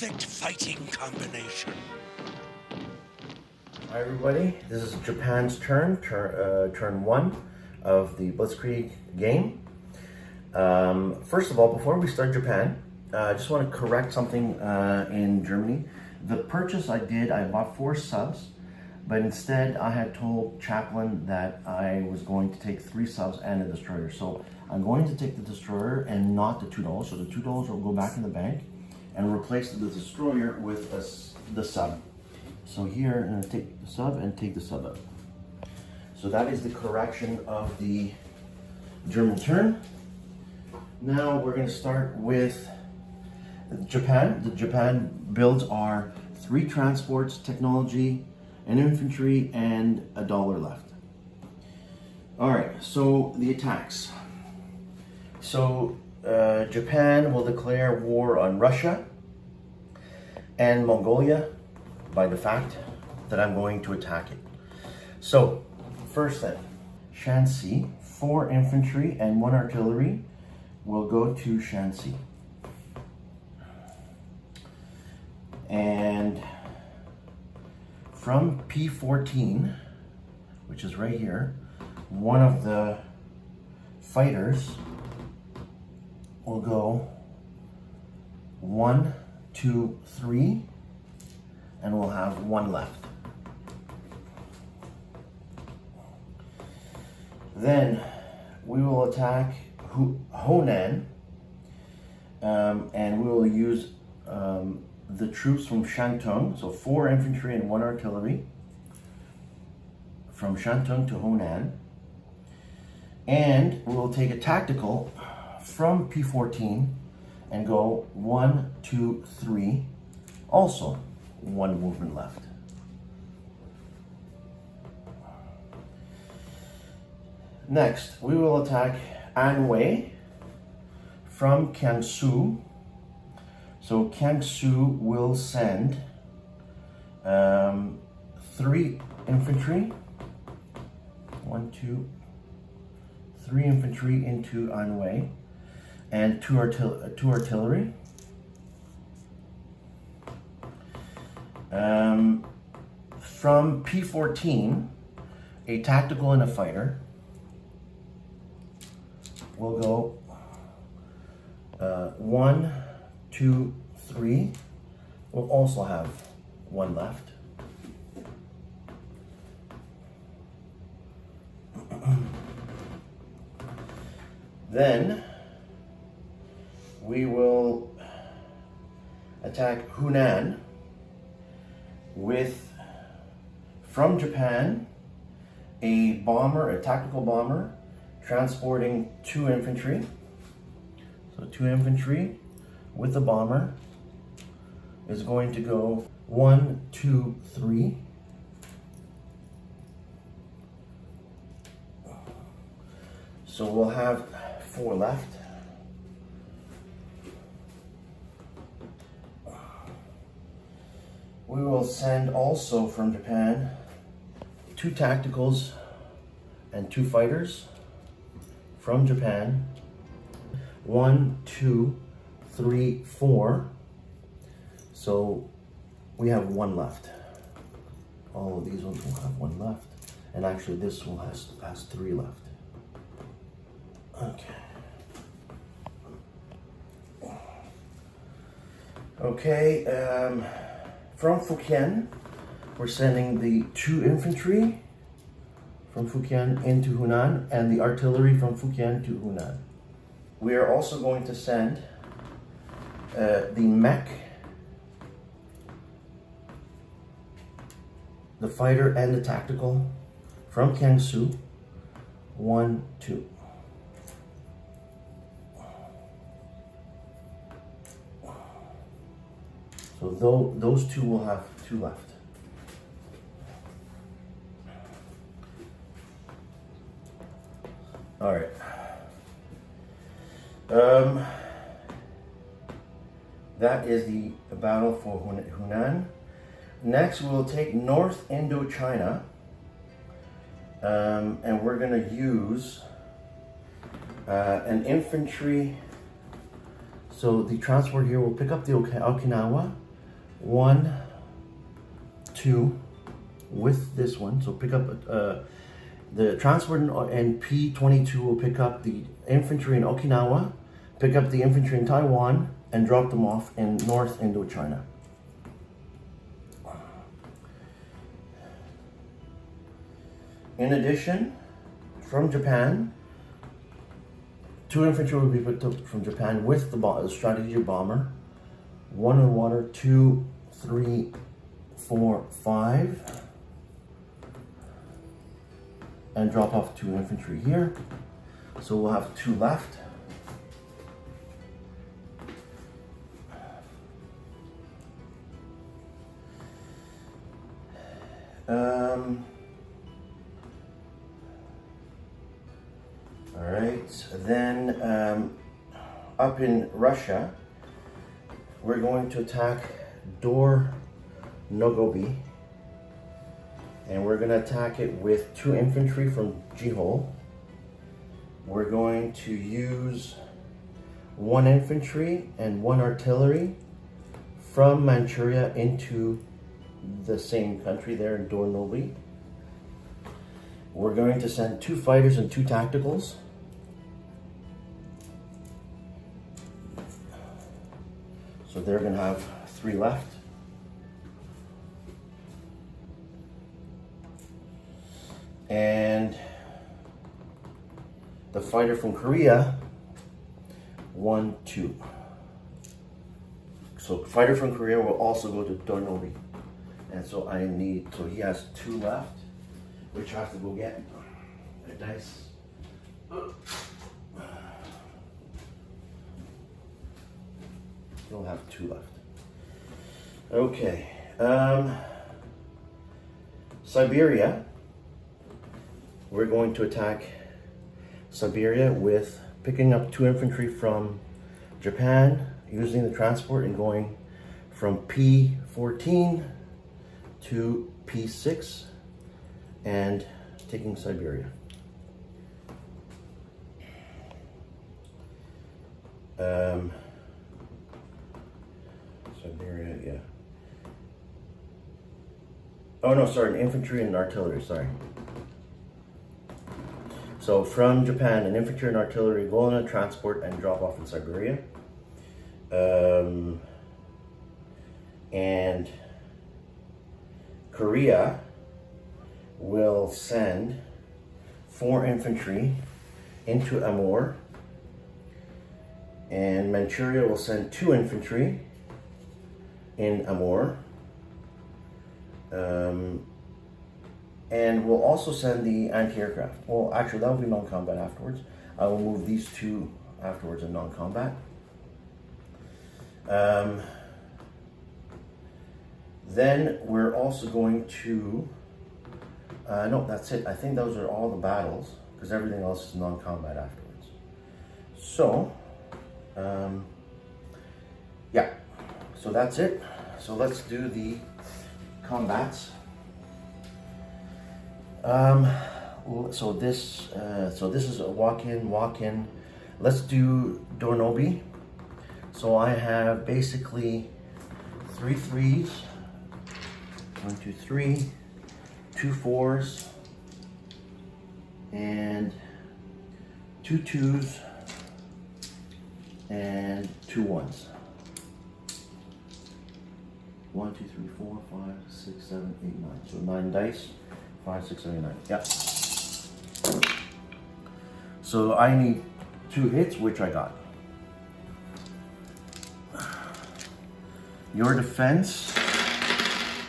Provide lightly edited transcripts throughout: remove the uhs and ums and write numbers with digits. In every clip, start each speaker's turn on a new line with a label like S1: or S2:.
S1: perfect fighting combination.
S2: Hi everybody, this is Japan's turn 1 of the Blitzkreig game. First of all, before we start Japan, I just want to correct something in Germany. The purchase I bought 4 subs, but instead I had told Chaplain that I was going to take 3 subs and a destroyer. So I'm going to take the destroyer and not the $2. So the $2 will go back in the bank and replace the destroyer with the sub. So here I'm going to take the sub and take the sub out. So that is the correction of the German turn. Now we're going to start with Japan. The Japan builds are 3 transports, technology, an infantry, and $1 left. All right, so the attacks. So Japan will declare war on Russia and Mongolia by the fact that I'm going to attack it. So first thing, Shanxi, 4 infantry and 1 artillery will go to Shanxi. And from P14, which is right here, one of the fighters will go 1, 2, 3, and we'll have 1 left. Then we will attack Honan, and we will use the troops from Shantung, so 4 infantry and 1 artillery, from Shantung to Honan. And we will take a tactical from P14 and go 1, 2, 3, also 1 movement left. Next, we will attack Anhui from Kiangsu. So Kiangsu will send 3 infantry, 1, 2, 3 infantry into Anhui, and 2 artillery. From P14, a tactical and a fighter will go 1, 2, 3. We'll also have 1 left. Then we will attack Hunan with, from Japan, a bomber, a tactical bomber, transporting 2 infantry. So 2 infantry with the bomber is going to go 1, 2, 3. So we'll have 4 left. We will send also from Japan 2 tacticals and 2 fighters from Japan. 1, 2, 3, 4. So we have 1 left. All of these ones will have 1 left. And actually this one has 3 left. Okay. Okay, from Fujian, we're sending the 2 infantry from Fujian into Hunan and the artillery from Fujian to Hunan. We are also going to send the mech, the fighter and the tactical from Kiangsu, 1, 2. So those 2 will have 2 left. All right. That is the battle for Hunan. Next, we'll take North Indochina, and we're going to use an infantry. So the transport here will pick up the Okinawa 1, 2 with this one. So pick up the transport and P-22 will pick up the infantry in Okinawa, pick up the infantry in Taiwan, and drop them off in North Indochina. In addition, from Japan, 2 infantry will be picked up from Japan with the strategic bomber. 1 in water, 2, 3, 4, 5. And drop off 2 infantry here. So we'll have 2 left. All right, then up in Russia, we're going to attack Dor Nogobi, and we're going to attack it with 2 infantry from Jihol. We're going to use 1 infantry and 1 artillery from Manchuria into the same country there in Dor Nogobi. We're going to send 2 fighters and 2 tacticals. So they're going to have 3 left. And the fighter from Korea, 1, 2. So fighter from Korea will also go to Dornobi. And so so he has 2 left, which I have to go get a dice. He'll have 2 left. Okay. Siberia. We're going to attack Siberia with picking up 2 infantry from Japan, using the transport and going from P-14 to P-6 and taking Siberia. Siberia, yeah. Oh no, sorry, infantry and artillery, sorry. So from Japan, an infantry and artillery go on a transport and drop off in Siberia. And Korea will send 4 infantry into Amur. And Manchuria will send 2 infantry in Amur. And we'll also send the anti-aircraft. Well, actually, that will be non-combat afterwards. I will move these 2 afterwards in non-combat. Then we're also going to... no, that's it. I think those are all the battles, because everything else is non-combat afterwards. So, yeah. So that's it. So let's do the combats. So this is a walk in. Let's do Dornobi. So I have basically 3 3s, 1, 2, 3, 2 4s, and 2 2s, and 2 1s. 1, 2, 3, 4, 5, 6, 7, 8, 9. So 9 dice. 5, 6, 7, 9. Yeah. So I need 2 hits, which I got. Your defense,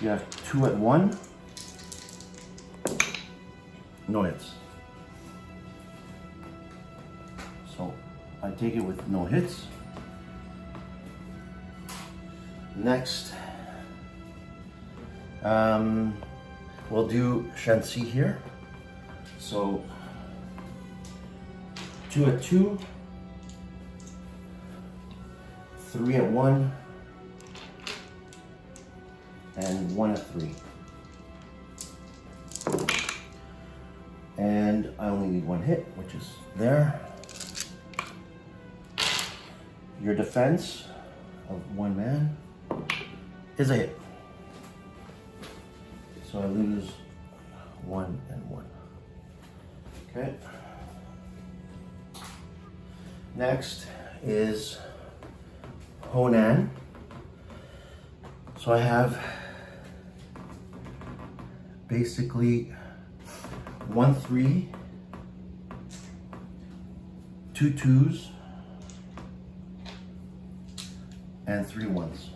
S2: you have 2 at 1. No hits. So I take it with no hits. Next, we'll do Shanxi here. So 2 at 2, 3 at 1, and 1 at 3. And I only need 1 hit, which is there. Your defense of 1 man is a hit. So I lose 1 and 1. Okay. Next is Honan. So I have basically 1 3, 2 2s, and 3 1s.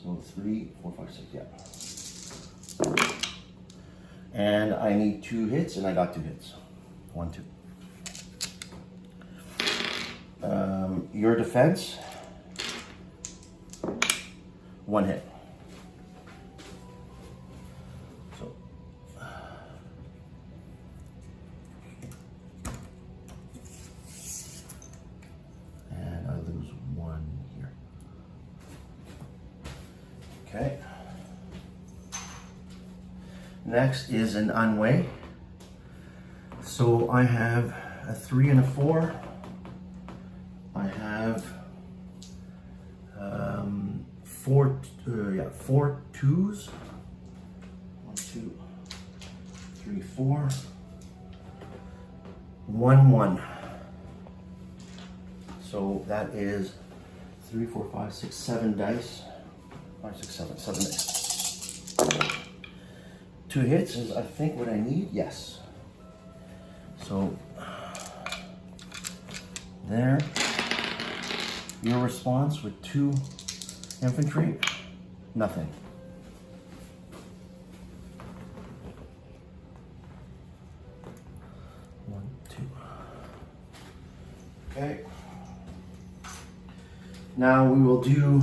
S2: So 3, 4, 5, 6, yeah. And I need 2 hits, and I got 2 hits. 1, 2. Your defense, 1 hit. So and I lose 1 here. Okay. Next is an unway. So I have a 3 and a 4. I have 4 2s. 1 2 3 4. 1 1. So that is 3 4 5 6 7 dice. 5 6 7 7 dice. 2 hits is I think what I need. Yes. So there. Your response with 2 infantry, nothing. One, 2. Okay. Now we will do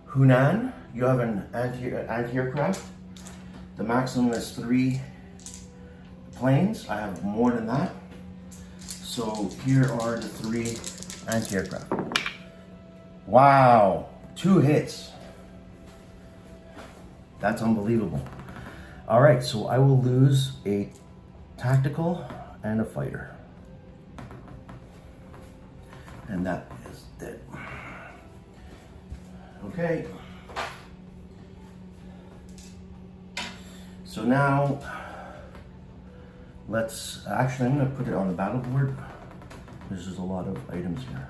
S2: Hunan. You have an anti-aircraft. The maximum is 3 planes. I have more than that. So here are the 3 anti-aircraft. Wow, 2 hits. That's unbelievable. All right, so I will lose a tactical and a fighter. And that is dead. Okay. So now, actually I'm gonna put it on the battle board. There's just a lot of items here.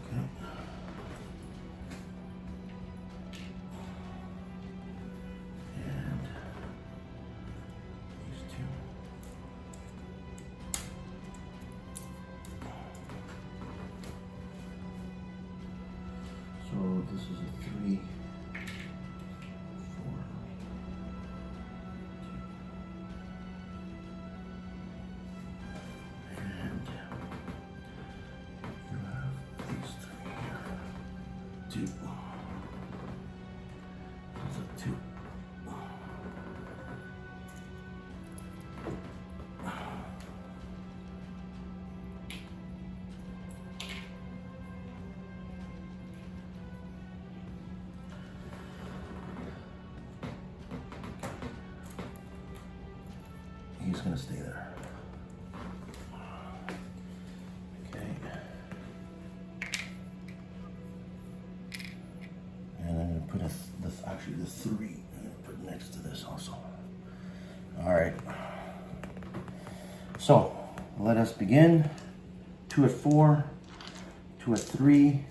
S2: Okay. And these 2. So this is a 3. He's going to stay there. Okay. And I'm going to put actually the 3. I'm going to put next to this also. All right. So let us begin. 2 at 4, 2 at 3,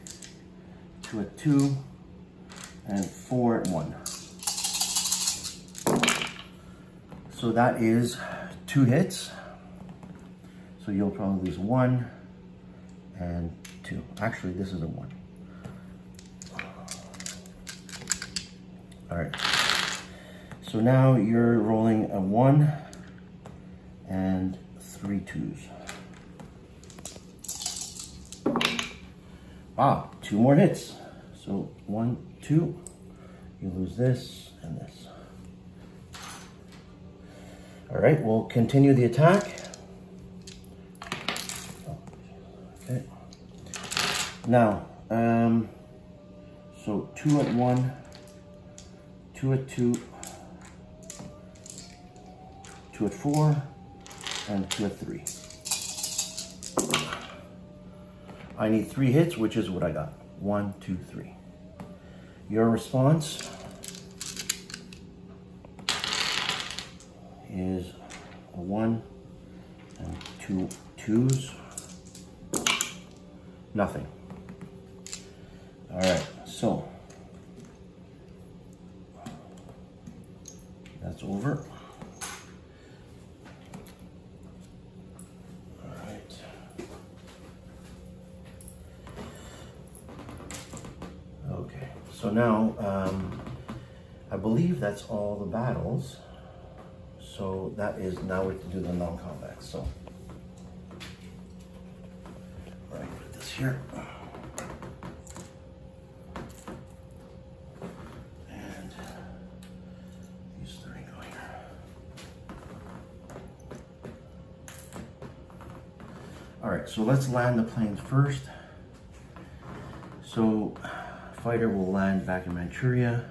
S2: 2 at 2, and 4 at 1. So that is 2 hits. So you'll probably lose 1 and 2. Actually, this is a 1. All right. So now you're rolling a 1 and 3 2s. Wow, 2 more hits. So 1, 2. You lose this and this. All right, we'll continue the attack. Okay. Now, so 2 at 1, 2 at 2, 2 at 4, and 2 at 3. I need 3 hits, which is what I got. 1, 2, 3. Your response is a 1 and 2 2s. Nothing. All right, so that's over. All right. Okay, so now I believe that's all the battles. So that is, now we have to do the non-combat. So, all right, put this here. And these 3 go here. All right, so let's land the planes first. So, fighter will land back in Manchuria.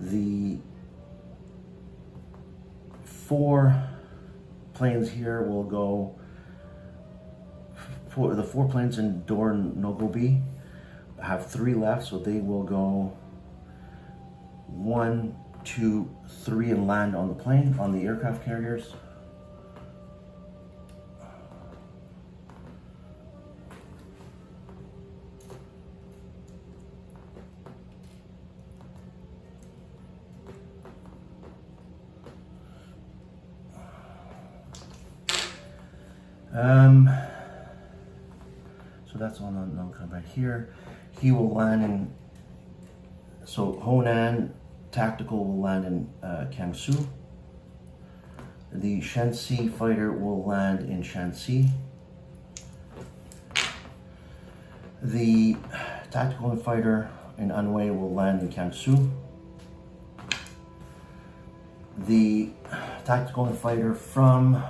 S2: The 4 planes here will go, for the 4 planes in Dor Nogobi have 3 left, so they will go 1, 2, 3 and land on the plane, on the aircraft carriers. So that's on the non-combat here. He will land in, so Honan Tactical will land in Kangsu. The Shanxi fighter will land in Shanxi. The tactical fighter in Anhui will land in Kangsu. The tactical fighter from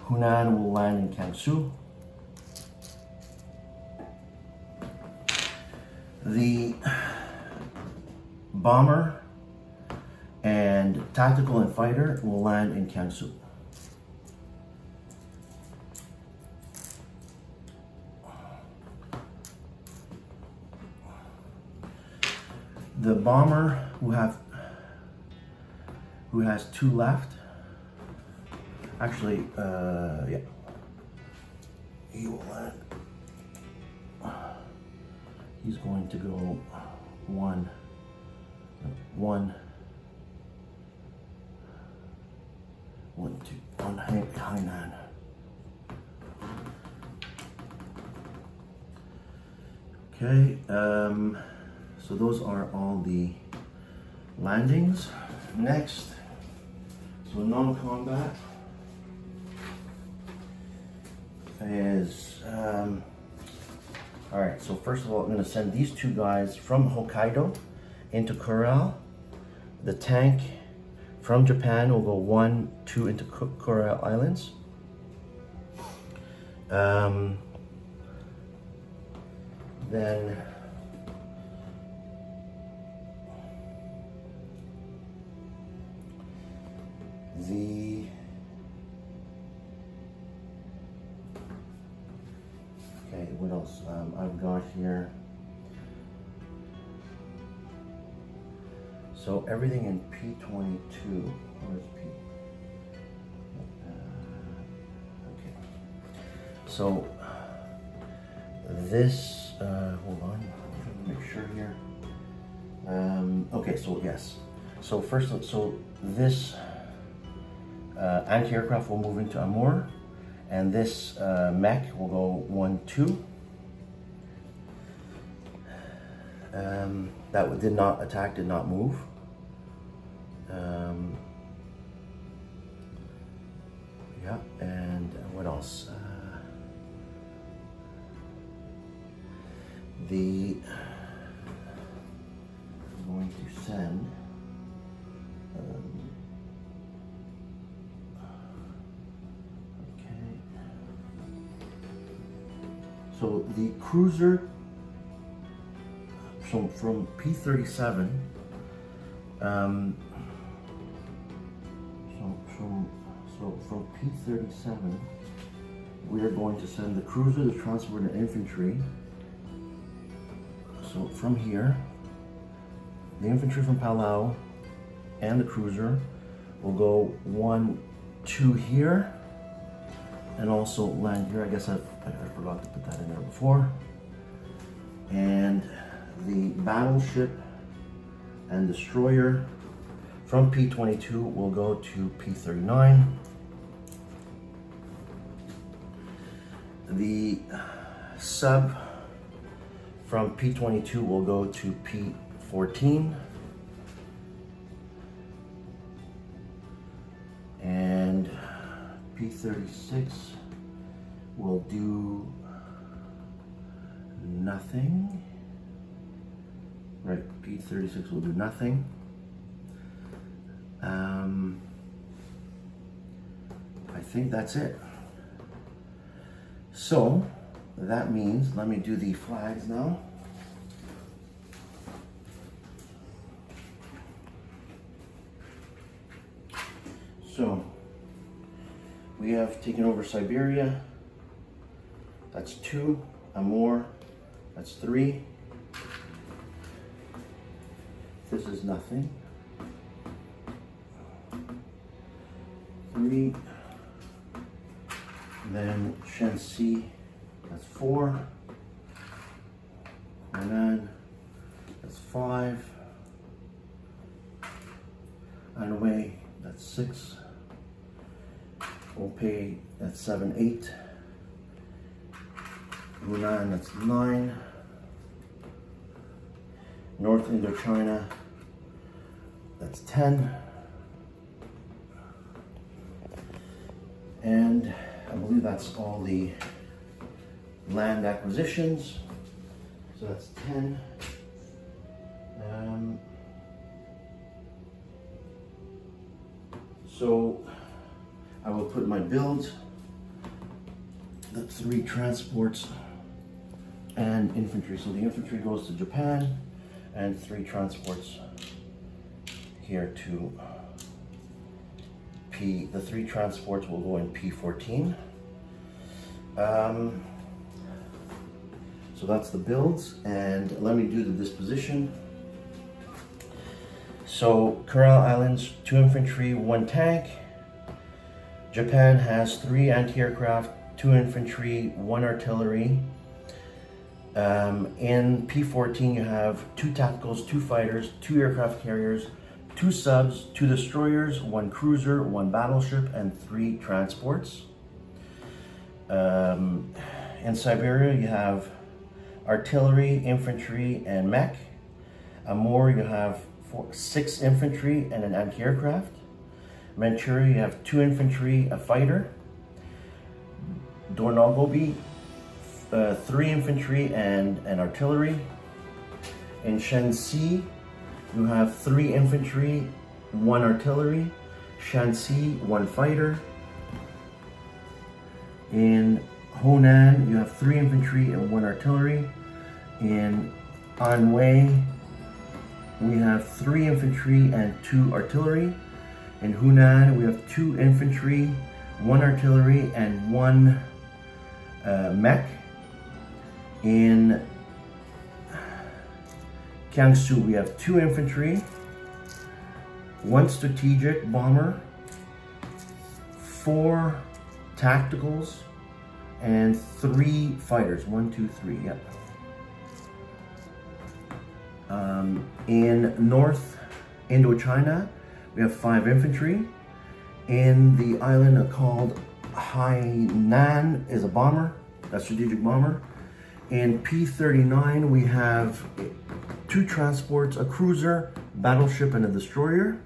S2: Hunan will land in Kangsu. The bomber and tactical and fighter will land in Kangsu. The bomber who has 2 left. Actually, yeah. He will land. He's going to go 1, 1, 1, 2, 1 Hainan. Okay, so those are all the landings. Next, so non-combat is, all right, so first of all, I'm going to send these 2 guys from Hokkaido into Kuril. The tank from Japan will go 1, 2 into Kuril Islands. Then the okay, what else? I've got here. So everything in P22. Where's P? Okay. So this, hold on, let me make sure here. Okay, so yes. So first, so this anti-aircraft will move into Amur, and this mech will go 1, 2. That did not attack, did not move. Yeah, and what else? I'm going to send okay. So the cruiser, so from P37, so So from P37, we are going to send the cruiser, the transport, and infantry. So from here, the infantry from Palau and the cruiser will go 1, 2 here, and also land here. I guess I forgot to put that in there before. And the battleship and destroyer from P22 will go to P39. The sub from P22 will go to P14. And P36 will do nothing. Right, P36 will do nothing. I think that's it. So that means, let me do the flags now. So we have taken over Siberia. That's 2. Amur, that's 3. This is nothing. 3. Then Shenxi, that's 4. Henan, that's 5. Anhui, that's 6. Opei, that's 7, 8. Hunan, that's 9. North Indochina, that's 10. And I believe that's all the land acquisitions. So that's 10. So I will put my builds, the 3 transports and infantry. So the infantry goes to Japan and 3 transports here to P. The 3 transports will go in P14. So that's the builds, and let me do the disposition. So Kuril Islands, 2 infantry, 1 tank. Japan has 3 anti-aircraft, 2 infantry, 1 artillery. In P14 you have 2 tacticals, 2 fighters, 2 aircraft carriers, 2 subs, 2 destroyers, 1 cruiser, 1 battleship, and 3 transports. In Siberia you have artillery, infantry, and mech. Amur you have 6 infantry and an anti-aircraft. Manchuria you have 2 infantry, a fighter. Dornogobi, 3 infantry and an artillery. In Shenxi you have 3 infantry, 1 artillery. Shanxi, 1 fighter. In Honan you have 3 infantry and 1 artillery. In Anhui we have 3 infantry and 2 artillery. In Hunan we have 2 infantry, 1 artillery, and 1 mech. In Jiangsu we have 2 infantry, 1 strategic bomber, 4 tacticals, and 3 fighters. 1, 2, 3. Yep. In North Indochina we have 5 infantry. In the island called Hainan is a bomber, a strategic bomber. In P39 we have 2 transports, a cruiser, battleship, and a destroyer.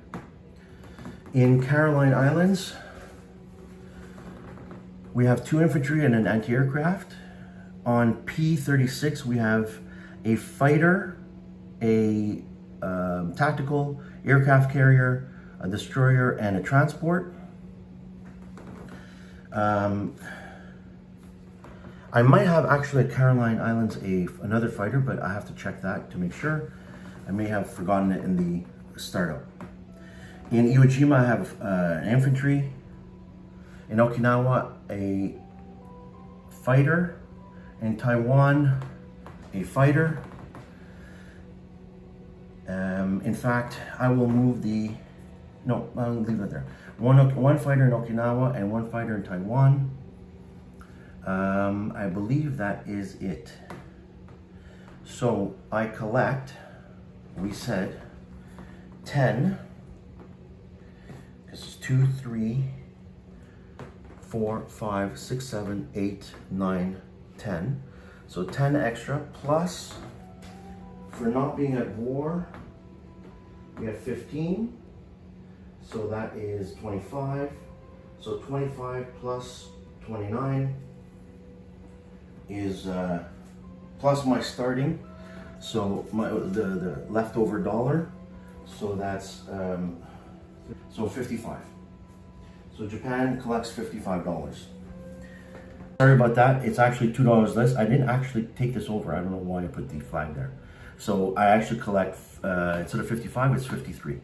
S2: In Caroline Islands we have 2 infantry and an anti-aircraft. On P36 we have a fighter, a tactical, aircraft carrier, a destroyer, and a transport. I might have actually at Caroline Islands another fighter, but I have to check that to make sure. I may have forgotten it in the startup. In Iwo Jima I have an infantry, In Okinawa, a fighter. In Taiwan, a fighter. In fact, I will move the, no, I'll leave it there. One fighter in Okinawa and one fighter in Taiwan. I believe that is it. So I collect, we said, 10, this is 2, 3, 4, 5, 6, 7, 8, 9, 10. So 10 extra, plus, for not being at war, we have 15. So that is 25. So 25 plus 29 is plus my starting. So the leftover dollar. So that's so 55. So Japan collects $55. Sorry about that. It's actually $2 less. I didn't actually take this over. I don't know why I put the flag there. So I actually collect instead of 55, it's 53.